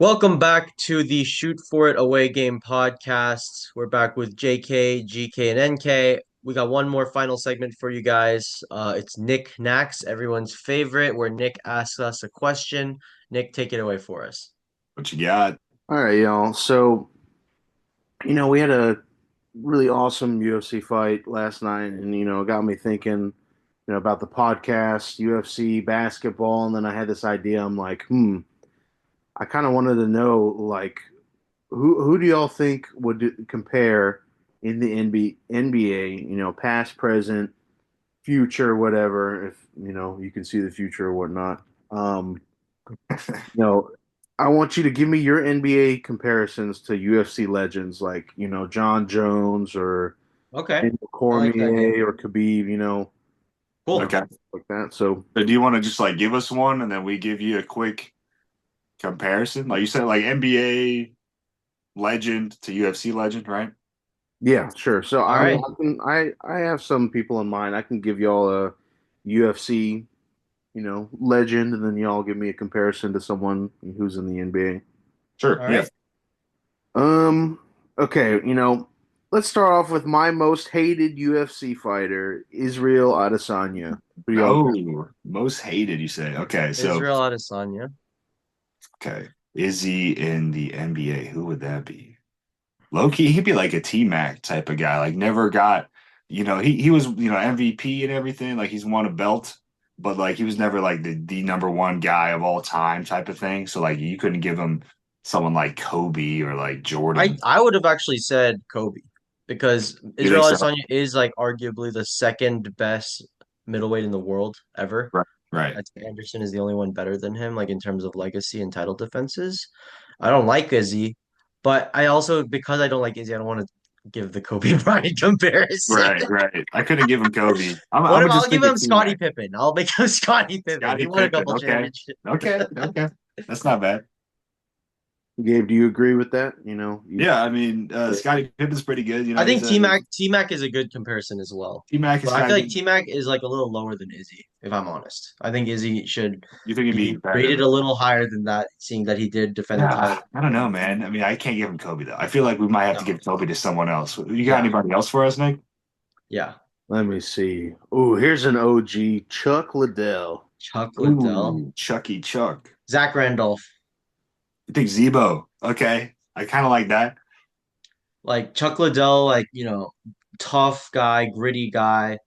Welcome back to the Shoot For It Away Game podcast. We're back with JK, GK, and NK. We got one more final segment for you guys. It's Nick Knacks, everyone's favorite, where Nick asks us a question. Nick, take it away for us. What you got? All right, y'all. So, we had a really awesome UFC fight last night, and it got me thinking, about the podcast, UFC, basketball, and then I had this idea. I'm like, I kind of wanted to know, like, who do y'all think would compare in the NBA, past, present, future, whatever, if you can see the future or whatnot. You know, I want you to give me your NBA comparisons to UFC legends like, John Jones or Okay, Daniel I like the idea. Cormier or Khabib, Cool. Okay. like that. So, So do you want to just like give us one and then we give you a quick comparison? Like you said, like NBA legend to UFC legend, right? yeah, sure. So All right. I have some people in mind. I can give y'all a UFC, legend, and then y'all give me a comparison to someone who's in the NBA. Sure. All Yeah. right. Okay, let's start off with my most hated UFC fighter, Israel Adesanya. Who do y'all got? Oh, most hated, you say. Israel Adesanya. Okay. Is he in the NBA? Who would that be? Low key, he'd be like a T-Mac type of guy. Like never got, he was, MVP and everything. Like he's won a belt, but like he was never like the number one guy of all time type of thing. So like you couldn't give him someone like Kobe or like I Jordan. I would have actually said Kobe because You think Israel so? Adesanya is like arguably the second best middleweight in the world ever. Right. Right. I'd say Anderson is the only one better than him, like in terms of legacy and title defenses. I don't like Izzy, but I also because I don't like Izzy, I don't want to give the Kobe Bryant comparison. Right. Right. I couldn't give him Kobe. I'm What gonna if I'll just give stick with him Scottie T-Mac. Pippen? I'll make him Scottie Pippen. He Scottie won a Pippen. couple Okay. championships. Okay. Okay. That's not bad. Gabe, do you agree with that? You Yeah, I mean, Scottie Pippen's pretty good. I He's think a T Mac is a good comparison as well. T-Mac is But I kind feel of like good. T Mac is like a little lower than Izzy, if I'm honest. I think Izzy should You think he'd be be better rated than? a little higher than that, seeing that he did defend the Yeah, title. I don't know, man. I mean, I can't give him Kobe though. I feel like we might have to No. give Kobe to someone else. You got Yeah. anybody else for us, Nick? Yeah. Let me see. Oh, here's an OG, Chuck Liddell. Chuck Liddell. Ooh, Chucky Chuck. Zach Randolph. You think Zebo? Okay, I kind of like that. Like Chuck Liddell, like, tough guy, gritty guy,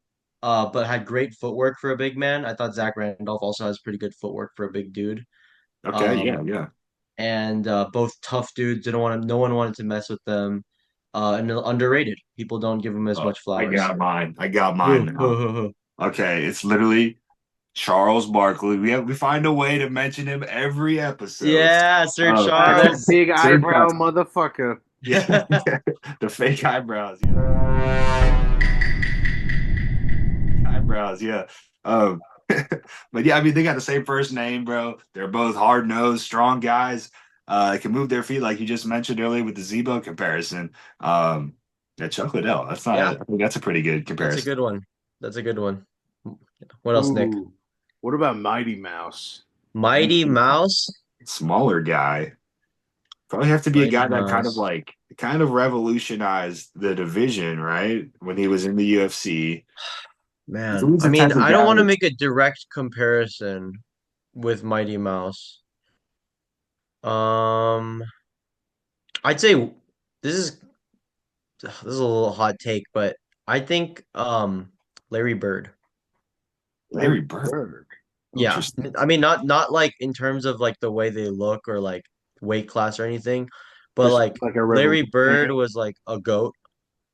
but had great footwork for a big man. I thought Zach Randolph also has pretty good footwork for a big dude. Okay, yeah, Um, yeah. and both tough dudes. Didn't want to. No one wanted to mess with them. And underrated. People don't give them as Oh, much flowers. I got mine Who? now. Okay, it's literally Charles Barkley. We find a way to mention him every episode. Yeah, Sir That Charles. big Sir eyebrow Charles. motherfucker. Yeah, the fake eyebrows. Yeah. Eyebrows, yeah. Um, but yeah, I mean, they got the same first name, bro. They're both hard nosed, strong guys. They can move their feet, like you just mentioned earlier with the Zebo comparison. Um, yeah, Chuck Liddell. That's not. Yeah, I think that's a pretty good that's a comparison. good one. That's a good one. What else, Nick? Ooh, what about Mighty Mouse? Mighty Mouse. Smaller guy. Probably have to be a Mighty guy that Mouse. kind of revolutionized the division, right? When he was in the UFC. He's Man, always I the mean, type of I don't guy want to that's make a direct comparison with Mighty Mouse. Um, I'd say this is a little hot take, but I think Larry Bird. Larry Larry Bird. Bird. Yeah. Interesting. I mean not like in terms of like the way they look or like weight class or anything, but Just like like a Larry Bird revolutionary. was like a goat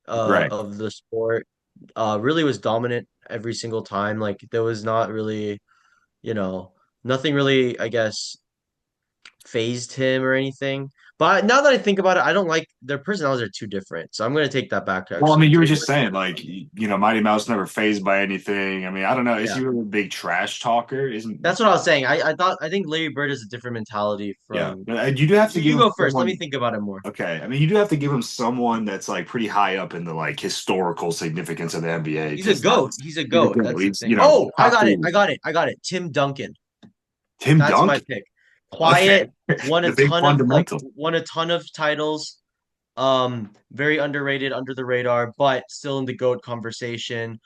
Right. of the sport. Really was dominant every single time. Like there was not really, you know, nothing really, I guess, phased him or anything. But now that I think about it, I don't like their personalities are too different. So I'm gonna take that back Well, I actually. mean, you were Take just saying, like, Mighty Mouse never phased by anything. I mean, I don't know. Is yeah. he really a big trash talker? Isn't That's what I was saying. I think Larry Bird is a different mentality Yeah. from You do have to you give him go first. Let me someone. think about it more. Okay. I mean, you do have to give him someone that's like pretty high up in the like historical significance of the NBA He's a because goat. He's a goat. That's the he's, thing. Oh, I top got it. three. I got it. I got it. Tim Duncan. Tim That's my Dunk? pick. Okay. quiet, The big fundamental. won a ton of titles. Very underrated, under the radar, but still in the GOAT conversation.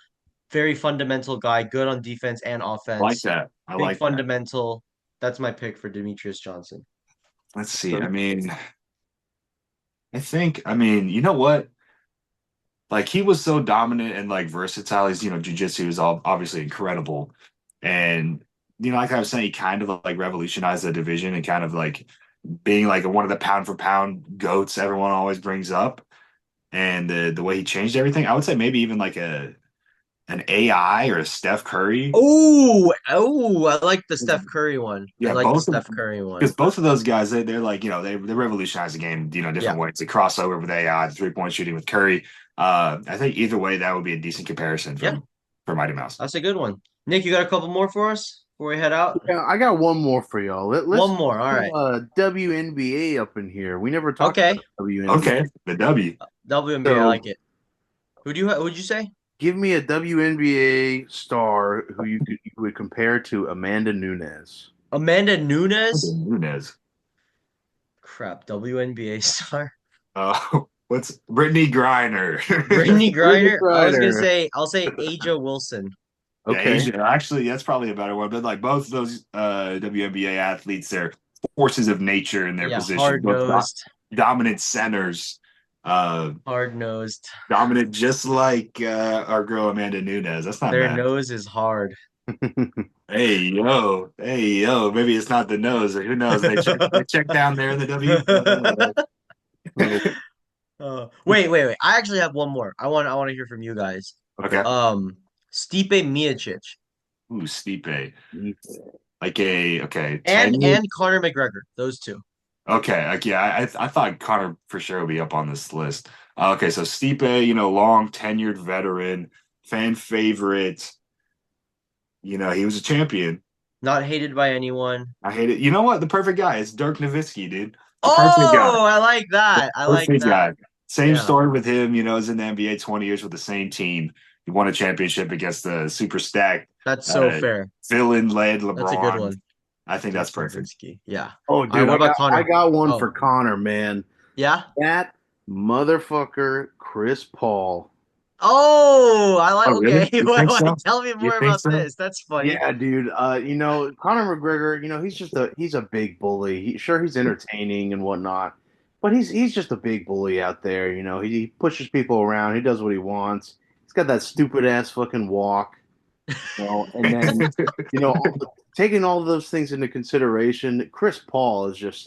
Very fundamental guy, good on defense and I like offense. that. I Big like that. fundamental. That's my pick for Demetrius Johnson. Let's see. I mean, I mean, you know what? Like he was so dominant and like versatile. His, jujitsu is all obviously incredible. And like I was saying, he kind of like revolutionized the division and kind of like being like one of the pound for pound goats everyone always brings up. And the way he changed everything, I would say maybe even like an AI or a Steph Curry. I like the Steph Curry one. I Yeah, like the both of Steph Curry one. because both of those guys, they're like, they revolutionize the game, Yeah. different ways. They cross over with AI, the 3-point shooting with Curry. I think either way, that would be a decent comparison Yeah, for Mighty Mouse. that's a good one. Nick, you got a couple more for us before we head out? Yeah, I got one more for y'all. Let's One more. All right. WNBA up in here. We never talked Okay. about WNBA. Okay, the W. WNBA, I So like it. Who'd you say? give me a WNBA star who you would compare to Amanda Nunes. Amanda Nunes? Nunez. Crap, WNBA star. What's Brittany Griner? Brittany Brittany Griner. Griner. I'll say Aja Wilson. Yeah, Okay. Asia. Actually, that's probably a better one. But like both of those WNBA athletes, they're forces of nature in their Yeah, position. hard Both nosed. dominant centers. Uh, Hard nosed. Dominant, just like our girl Amanda Nunes. That's not Their bad. nose is hard. Hey yo. Maybe it's not the nose, or who knows? They check down there in the W. Wait. I actually have one more. I want to hear from you guys. Okay. Um, Stipe Miocic Ooh, Stipe. Like a okay and 10 year. Conor McGregor. Those two. Okay, like yeah, I thought Connor for sure would be up on this list. Okay, so Stipe, long tenured veteran, fan favorite. He was a champion. Not hated by anyone. I hate it. You know what? The perfect guy. It's Dirk Nowitzki, dude. The perfect guy. Oh, I like that. I like Perfect that. guy. Same Yeah, story with him. He's in the NBA 20 years with the same team. He won a championship against the super stacked, that's so uh, fair. villain-led That's a good LeBron. one. I think that's Dirk perfect. Nowitzki. Yeah. Oh, All right, dude, what I about got I Connor? got one Oh, for Connor, man. yeah. That motherfucker, Chris Paul. Oh, I like. Oh, really? Okay, You think so? tell me You more think about so? this. That's funny. Yeah, dude. Conor McGregor. He's a big bully. He's entertaining and whatnot, but he's just a big bully out there. He pushes people around. He does what he wants. He's got that stupid ass fucking walk. And then taking all of those things into consideration, Chris Paul is just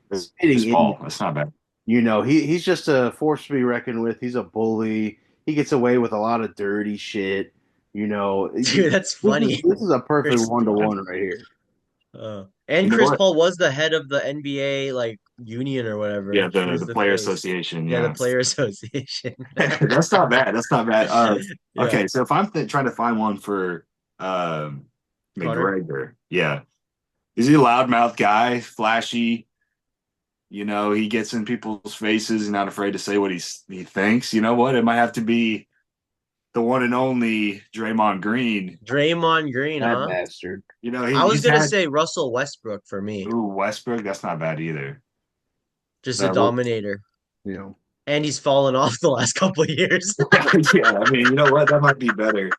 Chris spitting in. Paul. That's not bad. He's just a force to be reckoned with. He's a bully. He gets away with a lot of dirty shit. Dude, that's This is funny. this is a perfect Chris one to Paul. one right here. And You know Chris what? Paul was the head of the NBA like union or whatever. Yeah, He the was the the player face. association. Yeah, the Yeah, player association. that's not bad. That's not bad. Yeah, Okay, so if I'm trying to find one for um Connor. McGregor, yeah, is he a loudmouth guy, flashy? He gets in people's faces and not afraid to say what he thinks. You know what? It might have to be the one and only Draymond Green. Draymond Green, That huh? bastard. I was He's gonna had say Russell Westbrook for me. ooh Westbrook. That's not bad either. Just a Well, dominator. You know. And he's fallen off the last couple of years. yeah, I mean, you know what? That might be better.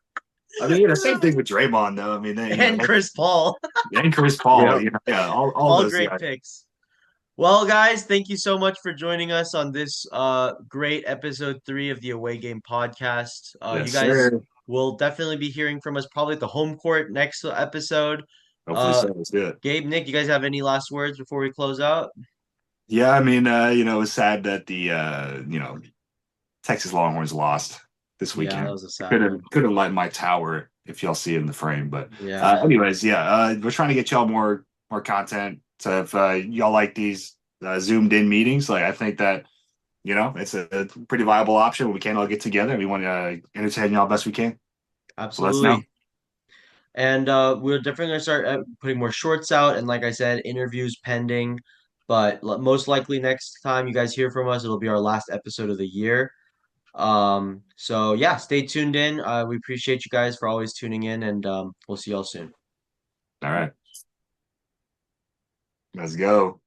I mean, same thing with Draymond, though. I mean, And Chris Paul. and Chris Paul, Yeah. yeah, all All those great guys. picks. Well, guys, thank you so much for joining us on this great episode 3 of the Away Game podcast. You Yes, guys sir. will definitely be hearing from us probably at the home court next episode. Hopefully, Uh, so. Let's do it. Gabe, Nick, you guys have any last words before we close out? Yeah, I mean, it was sad that the Texas Longhorns lost this Yeah, that weekend. was a sad Could have one. could have light my tower if y'all see it in the frame. But Yeah, anyways, yeah, we're trying to get y'all more content. So if y'all like these zoomed in meetings, like I think that it's a pretty viable option. We can all get together. We want to entertain y'all best we can. So let us know. absolutely. And we're definitely going to start putting more shorts out. And like I said, interviews pending. But most likely next time you guys hear from us, it'll be our last episode of the year. So yeah, stay tuned in. We appreciate you guys for always tuning in, and we'll see y'all soon. All right. Let's go.